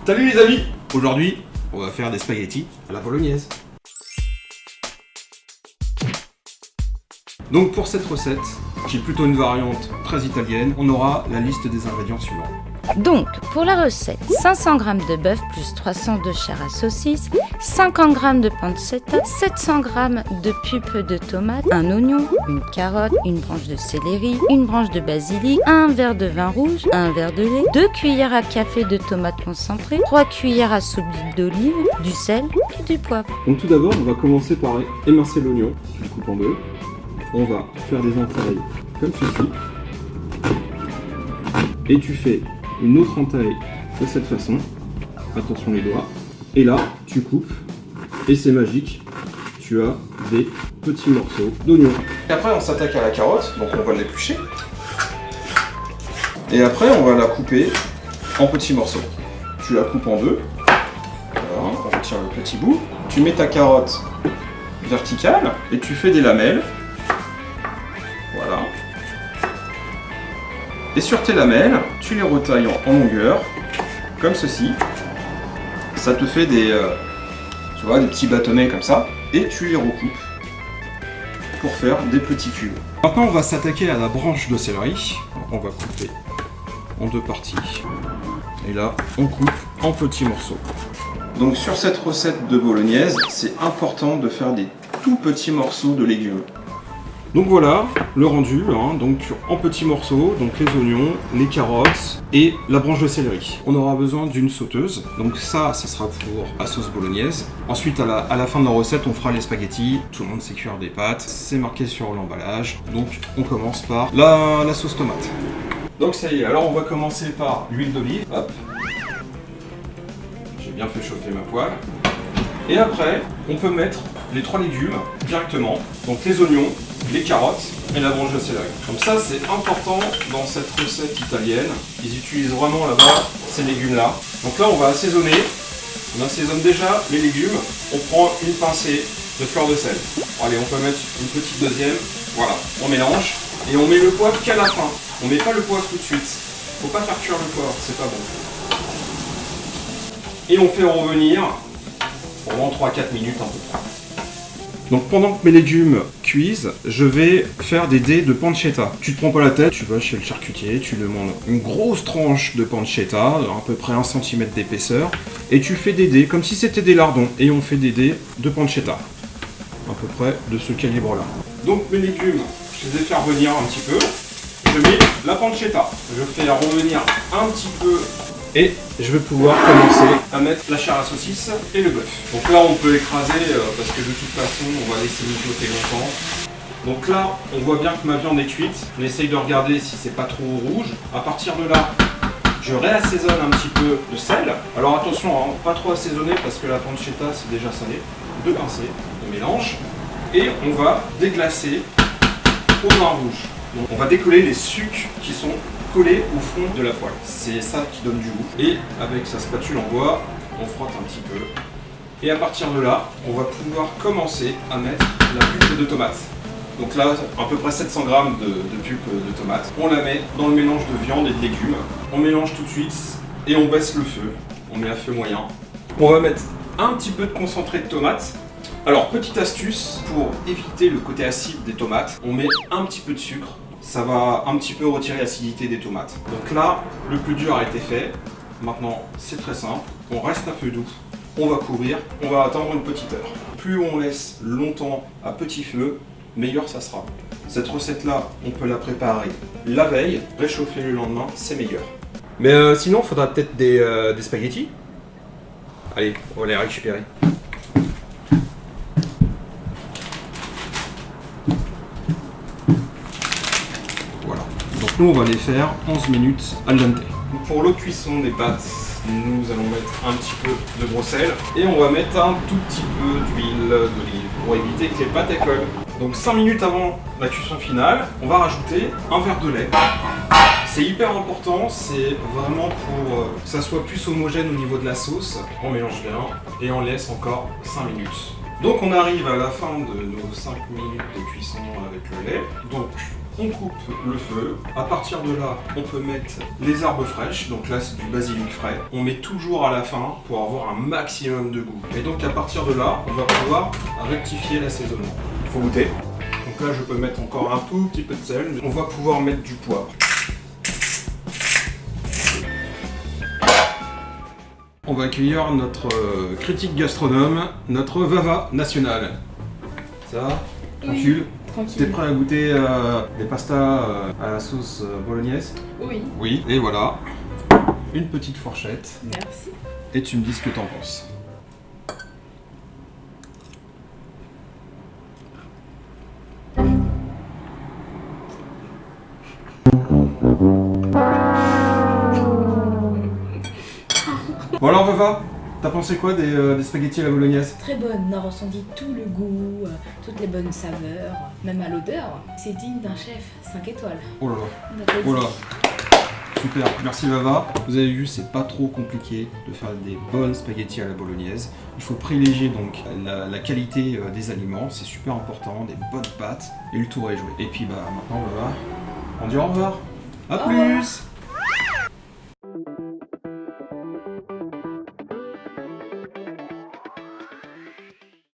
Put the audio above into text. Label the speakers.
Speaker 1: Salut les amis! Aujourd'hui, on va faire des spaghettis à la bolognaise. Donc pour cette recette, qui est plutôt une variante très italienne, on aura la liste des ingrédients suivants.
Speaker 2: Donc, pour la recette, 500 g de bœuf plus 300 de chair à saucisse, 50 g de pancetta, 700 g de pulpe de tomate, un oignon, une carotte, une branche de céleri, une branche de basilic, un verre de vin rouge, un verre de lait, 2 cuillères à café de tomates concentrées, 3 cuillères à soupe d'huile d'olive, du sel et du poivre.
Speaker 1: Donc tout d'abord, on va commencer par émincer l'oignon. Je le coupe en deux. On va faire des entailles comme ceci. Et tu fais une autre entaille de cette façon. Attention les doigts. Et là, tu coupes. Et c'est magique. Tu as des petits morceaux d'oignon. Et après, on s'attaque à la carotte. Donc on va l'éplucher. Et après, on va la couper en petits morceaux. Tu la coupes en deux. Voilà, on retire le petit bout. Tu mets ta carotte verticale et tu fais des lamelles. Voilà. Et sur tes lamelles, tu les retailles en longueur, comme ceci. Ça te fait des, tu vois, des petits bâtonnets comme ça. Et tu les recoupes pour faire des petits cubes. Maintenant, on va s'attaquer à la branche de céleri. On va couper en deux parties. Et là, on coupe en petits morceaux. Donc sur cette recette de bolognaise, c'est important de faire des tout petits morceaux de légumes. Donc voilà le rendu, hein, donc en petits morceaux, donc les oignons, les carottes et la branche de céleri. On aura besoin d'une sauteuse, donc ça sera pour la sauce bolognaise. Ensuite à la fin de la recette, on fera les spaghettis, tout le monde sait cuire des pâtes, c'est marqué sur l'emballage. Donc on commence par la sauce tomate. Donc ça y est, alors on va commencer par l'huile d'olive, hop. J'ai bien fait chauffer ma poêle. Et après, on peut mettre les 3 légumes directement, donc les oignons, les carottes et la branche de céleri. Comme ça, c'est important dans cette recette italienne. Ils utilisent vraiment là-bas ces légumes-là. Donc là, on va assaisonner. On assaisonne déjà les légumes. On prend une pincée de fleur de sel. Allez, on peut mettre une petite deuxième. Voilà, on mélange et on met le poivre qu'à la fin. On met pas le poivre tout de suite. Faut pas faire cuire le poivre, c'est pas bon. Et on fait revenir pendant 3-4 minutes à peu près. Donc pendant que mes légumes cuisent, je vais faire des dés de pancetta. Tu te prends pas la tête, tu vas chez le charcutier, tu demandes une grosse tranche de pancetta, à peu près 1 cm d'épaisseur, et tu fais des dés comme si c'était des lardons, et on fait des dés de pancetta. À peu près de ce calibre-là. Donc mes légumes, je les ai fait revenir un petit peu. Je mets la pancetta, je fais revenir un petit peu. Et je vais pouvoir commencer à mettre la chair à saucisse et le bœuf. Donc là, on peut écraser parce que de toute façon, on va laisser mijoter longtemps. Donc là, on voit bien que ma viande est cuite. On essaye de regarder si c'est pas trop rouge. À partir de là, je réassaisonne un petit peu de sel. Alors attention, hein, pas trop assaisonner parce que la pancetta, c'est déjà salé. 2 pincées, on mélange. Et on va déglacer au vin rouge. Donc on va décoller les sucs qui sont collé au fond de la poêle. C'est ça qui donne du goût. Et avec sa spatule en bois, on frotte un petit peu. Et à partir de là, on va pouvoir commencer à mettre la pulpe de tomate. Donc là, à peu près 700 g de pulpe de tomate. On la met dans le mélange de viande et de légumes. On mélange tout de suite et on baisse le feu. On met à feu moyen. On va mettre un petit peu de concentré de tomate. Alors, petite astuce, pour éviter le côté acide des tomates, on met un petit peu de sucre. Ça va un petit peu retirer l'acidité des tomates. Donc là, le plus dur a été fait. Maintenant, c'est très simple. On reste à feu doux. On va couvrir. On va attendre une petite heure. Plus on laisse longtemps à petit feu, meilleur ça sera. Cette recette-là, on peut la préparer la veille, réchauffer le lendemain, c'est meilleur. Mais sinon, il faudra peut-être des spaghettis. Allez, on va les récupérer. Donc nous on va les faire 11 minutes al dente. Pour l'eau de cuisson des pâtes, nous allons mettre un petit peu de gros sel et on va mettre un tout petit peu d'huile d'olive pour éviter que les pâtes elles collent. Donc 5 minutes avant la cuisson finale, on va rajouter un verre de lait. C'est hyper important, c'est vraiment pour que ça soit plus homogène au niveau de la sauce. On mélange bien et on laisse encore 5 minutes. Donc on arrive à la fin de nos 5 minutes de cuisson avec le lait. Donc on coupe le feu. À partir de là, on peut mettre les herbes fraîches. Donc là, c'est du basilic frais. On met toujours à la fin pour avoir un maximum de goût. Et donc à partir de là, on va pouvoir rectifier l'assaisonnement. Il faut goûter. Donc là, je peux mettre encore un tout petit peu de sel. On va pouvoir mettre du poivre. On va accueillir notre critique gastronome, notre Vava national. Ça va ? Tranquille ?
Speaker 3: Tranquille.
Speaker 1: T'es prêt à goûter les pastas à la sauce bolognaise ?
Speaker 3: Oui.
Speaker 1: Oui. Et voilà, une petite fourchette.
Speaker 3: Merci.
Speaker 1: Et tu me dis ce que t'en penses. Bon alors Vava, t'as pensé quoi des spaghettis à la bolognaise?
Speaker 3: Très bonne, on a ressenti tout le goût, toutes les bonnes saveurs, même à l'odeur. C'est digne d'un chef 5 étoiles.
Speaker 1: Oh là là,
Speaker 3: On applaudit.
Speaker 1: oh là. Super, merci Vava. Vous avez vu, c'est pas trop compliqué de faire des bonnes spaghettis à la bolognaise. Il faut privilégier donc la qualité des aliments, c'est super important, des bonnes pâtes, et le tour est joué. Et puis bah maintenant Vava, on dit au revoir. À
Speaker 3: Au revoir.
Speaker 1: plus.